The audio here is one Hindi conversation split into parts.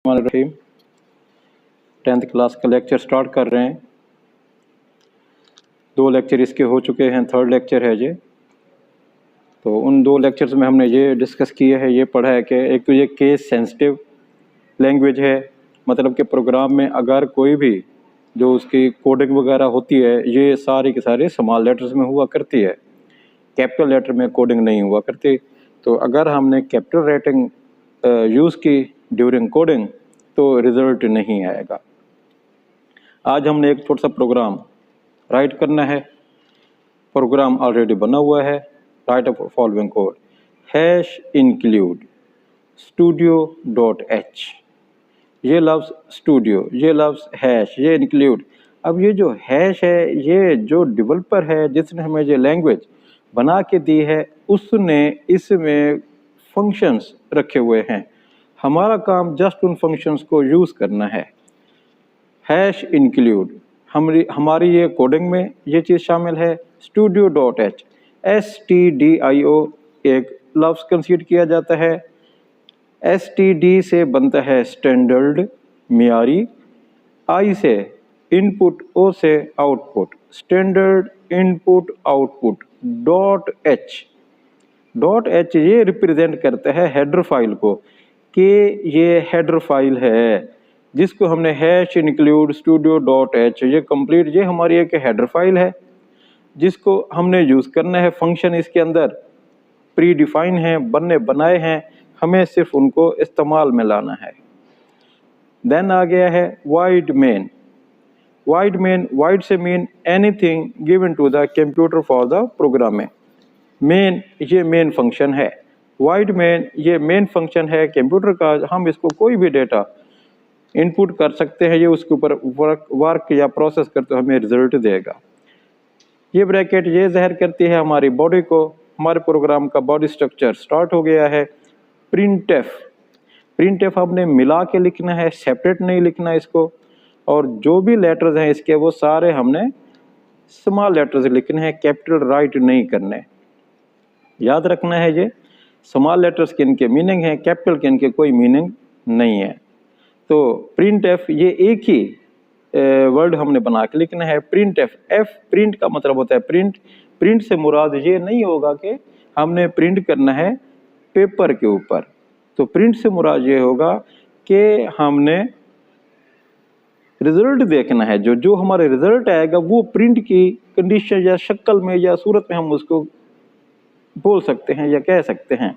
रहीम 10th क्लास का लेक्चर स्टार्ट कर रहे हैं। 2 लेक्चर इसके हो चुके हैं, 3rd लेक्चर है ये। तो उन 2 लेक्चर्स में हमने ये डिस्कस किया है, ये पढ़ा है कि एक तो ये केस सेंसिटिव लैंग्वेज है, मतलब कि प्रोग्राम में अगर कोई भी जो उसकी कोडिंग वगैरह होती है ये सारी के सारे स्मॉल लेटर्स में हुआ करती है, कैपिटल लेटर में कोडिंग नहीं हुआ करती। तो अगर हमने कैपिटल राइटिंग यूज़ की ड्यूरिंग कोडिंग तो रिज़ल्ट नहीं आएगा। आज हमने एक छोटा सा प्रोग्राम राइट करना है। प्रोग्राम ऑलरेडी बना हुआ है। राइट अ फॉलोइंग कोड #include studio.h। ये लफ्ज़ स्टूडियो, ये लफ्ज़ हैश, ये इंक्लूड। अब ये जो हैश है, ये जो डेवलपर है जिसने हमें ये लैंग्वेज बना के दी है, उसने इसमें फंक्शंस रखे हुए हैं। हमारा काम जस्ट उन फंक्शंस को यूज़ करना है। #include हमारी ये कोडिंग में ये चीज़ शामिल है। studio.h STDIO एक लफ्ज़ कंसीडर किया जाता है। STD से बनता है स्टैंडर्ड, मियारी। I से इनपुट, O से output, standard input output. .h ये रिप्रेजेंट करता है हेडर फाइल को, कि ये हेडर फाइल है जिसको हमने #include studio.h ये कंप्लीट, ये हमारी एक हेडर फाइल है जिसको हमने यूज़ करना है। फंक्शन इसके अंदर प्री डिफाइन है, बनाए हैं, हमें सिर्फ उनको इस्तेमाल में लाना है। देन आ गया है वाइड मेन। वाइड से mean anything given to the computer for the programming. Main ये मेन फंक्शन है। वाइड मेन ये मेन फंक्शन है कंप्यूटर का। हम इसको कोई भी डेटा इनपुट कर सकते हैं, ये उसके ऊपर वर्क या प्रोसेस करते हमें रिजल्ट देगा। ये ब्रैकेट ये ज़ाहिर करती है हमारी बॉडी को। हमारे प्रोग्राम का बॉडी स्ट्रक्चर स्टार्ट हो गया है। प्रिंट एफ हमने मिला के लिखना है, सेपरेट नहीं लिखना इसको। और जो भी लेटर्स हैं इसके वो सारे हमने स्मॉल लेटर्स लिखने हैं, कैपिटल राइट नहीं करने। याद रखना है ये स्मॉल लेटर्स के इनके मीनिंग हैं, कैपिटल के इनके कोई मीनिंग नहीं है। तो printf ये एक ही वर्ड हमने बना के लिखना है। printf, प्रिंट का मतलब होता है प्रिंट से मुराद ये नहीं होगा कि हमने प्रिंट करना है पेपर के ऊपर। तो प्रिंट से मुराद ये होगा कि हमने रिजल्ट देखना है। जो हमारे रिजल्ट आएगा वो प्रिंट की कंडीशन या शक्ल में या सूरत में हम उसको बोल सकते हैं या कह सकते हैं।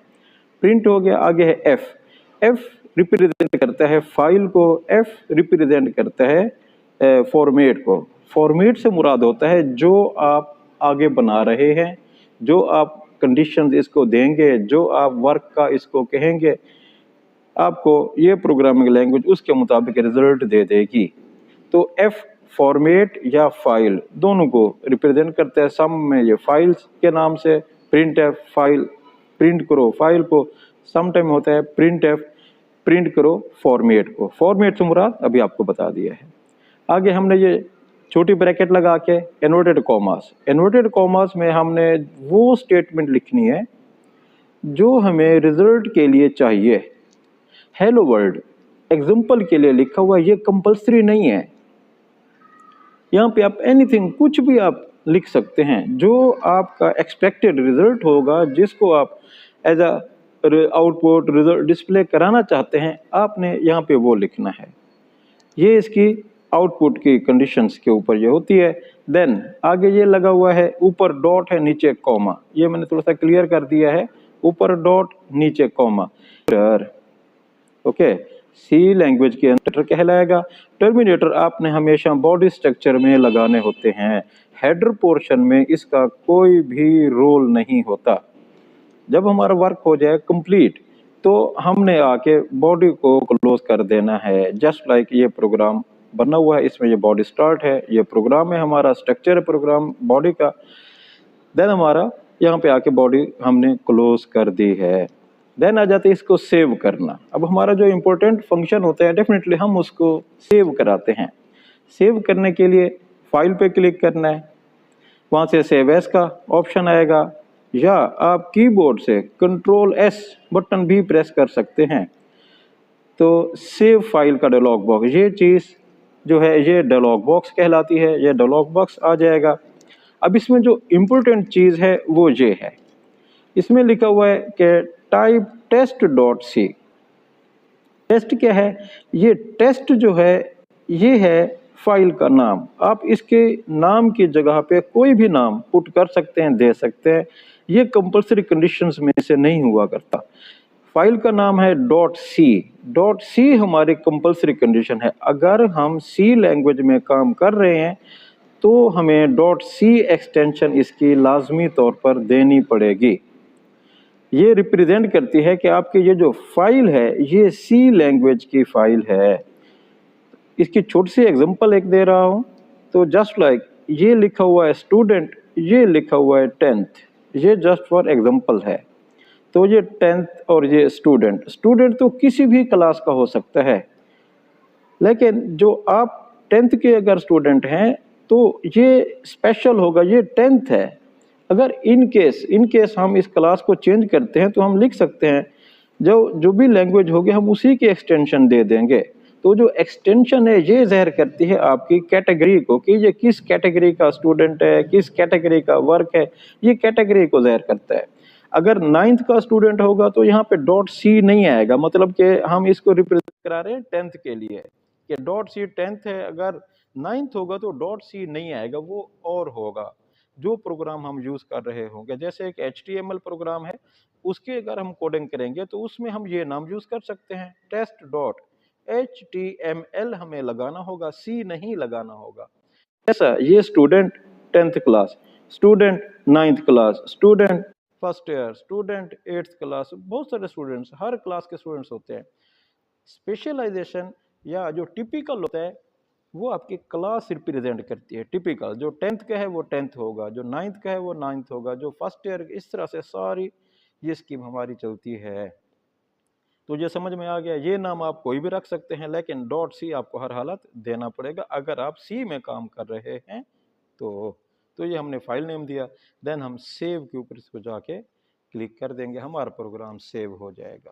प्रिंट हो गया। आगे है एफ रिप्रेजेंट करता है फाइल को, एफ रिप्रेजेंट करता है फॉर्मेट को। फॉर्मेट से मुराद होता है जो आप आगे बना रहे हैं, जो आप कंडीशंस इसको देंगे, जो आप वर्क का इसको कहेंगे, आपको ये प्रोग्रामिंग लैंग्वेज उसके मुताबिक रिजल्ट दे देगी। तो एफ फॉर्मेट या फाइल दोनों को रिप्रेजेंट करता है। सम में ये फाइल्स के नाम से प्रिंट एफ फाइल प्रिंट करो फाइल को, सम टाइम होता है प्रिंट एफ प्रिंट करो फॉर्मेट को। फॉर्मेट से मुराद अभी आपको बता दिया है। आगे हमने ये छोटी ब्रैकेट लगा के इन्वर्टेड कॉमास में हमने वो स्टेटमेंट लिखनी है जो हमें रिजल्ट के लिए चाहिए। हेलो वर्ल्ड एग्जाम्पल के लिए लिखा हुआ, ये कंपल्सरी नहीं है। यहाँ पे आप एनीथिंग कुछ भी आप लिख सकते हैं जो आपका एक्सपेक्टेड रिजल्ट होगा, जिसको आप as a output result display कराना चाहते हैं, आपने यहाँ पे वो लिखना है। ये इसकी आउटपुट की कंडीशंस के ऊपर ये होती है। देन आगे ये लगा हुआ है, ऊपर डॉट है, नीचे कॉमा। ये मैंने थोड़ा सा क्लियर कर दिया है, ऊपर डॉट नीचे कॉमा। ओके, सी लैंग्वेज के अंदर कहलाएगा। टर्मिनेटर आपने हमेशा बॉडी स्ट्रक्चर में लगाने होते हैं। हेडर पोर्शन में इसका कोई भी रोल नहीं होता। जब हमारा वर्क हो जाए कंप्लीट तो हमने आके बॉडी को क्लोज कर देना है। जस्ट लाइक ये प्रोग्राम बना हुआ है, इसमें ये बॉडी स्टार्ट है, ये प्रोग्राम है, हमारा स्ट्रक्चर है प्रोग्राम बॉडी का। देन हमारा यहाँ पे आके बॉडी हमने क्लोज कर दी है। देन आ जाते हैं इसको सेव करना। अब हमारा जो इम्पोर्टेंट फंक्शन होता है डेफिनेटली हम उसको सेव कराते हैं। सेव करने के लिए फाइल पे क्लिक करना है, वहाँ से सेव एज का ऑप्शन आएगा, या आप कीबोर्ड से Ctrl+S बटन भी प्रेस कर सकते हैं। तो सेव फाइल का डायलॉग बॉक्स, ये चीज़ जो है ये डायलॉग बॉक्स कहलाती है, ये डायलॉग बॉक्स आ जाएगा। अब इसमें जो इम्पोर्टेंट चीज़ है वो ये है, इसमें लिखा हुआ है कि type test dot C. Test क्या है? ये टेस्ट जो है ये है फाइल का नाम। आप इसके नाम की जगह पे कोई भी नाम पुट कर सकते हैं, दे सकते हैं, ये कंपल्सरी कंडीशंस में से नहीं हुआ करता। फाइल का नाम है डॉट सी। डॉट सी हमारी कंपल्सरी कंडीशन है। अगर हम सी लैंग्वेज में काम कर रहे हैं तो हमें डॉट सी एक्सटेंशन इसकी लाजमी तौर पर देनी पड़ेगी। ये रिप्रेजेंट करती है कि आपकी ये जो फाइल है ये सी लैंग्वेज की फाइल है। इसकी छोटी सी एग्जांपल एक दे रहा हूँ। तो जस्ट लाइक ये लिखा हुआ है स्टूडेंट, ये लिखा हुआ है 10th, ये जस्ट फॉर एग्जांपल है। तो ये 10th और ये स्टूडेंट, स्टूडेंट तो किसी भी क्लास का हो सकता है, लेकिन जो आप 10th के अगर स्टूडेंट हैं तो ये स्पेशल होगा, ये 10th है। अगर इन केस हम इस क्लास को चेंज करते हैं तो हम लिख सकते हैं जो भी लैंग्वेज होगी हम उसी की एक्सटेंशन दे देंगे। तो जो एक्सटेंशन है ये ज़ाहिर करती है आपकी कैटेगरी को कि ये किस कैटेगरी का स्टूडेंट है, किस कैटेगरी का वर्क है, ये कैटेगरी को ज़ाहिर करता है। अगर 9th का स्टूडेंट होगा तो यहाँ पे डॉट सी नहीं आएगा, मतलब कि हम इसको रिप्रेजेंट करा रहे हैं 10th के लिए कि डॉट सी 10th है। अगर 9th होगा तो डॉट सी नहीं आएगा, वो और होगा जो प्रोग्राम हम यूज़ कर रहे होंगे। जैसे एक HTML प्रोग्राम है, उसके अगर हम कोडिंग करेंगे तो उसमें हम ये नाम यूज़ कर सकते हैं, टेस्ट डॉट HTML हमें लगाना होगा, सी नहीं लगाना होगा। ऐसा ये student 10th class, student 9th class, student first year, student 8th class, बहुत सारे स्टूडेंट्स, हर क्लास के स्टूडेंट्स होते हैं। स्पेशलाइजेशन या जो टिपिकल होता है वो आपकी क्लास रिप्रेजेंट करती है। टिपिकल जो 10th का है वो 10th होगा, जो 9th का है वो 9th होगा, जो फर्स्ट ईयर, इस तरह से सारी ये स्कीम हमारी चलती है। तो ये समझ में आ गया। ये नाम आप कोई भी रख सकते हैं, लेकिन डॉट सी आपको हर हालत देना पड़ेगा अगर आप सी में काम कर रहे हैं तो ये हमने फाइल नेम दिया। देन हम सेव के ऊपर इसको जाके क्लिक कर देंगे, हमारा प्रोग्राम सेव हो जाएगा।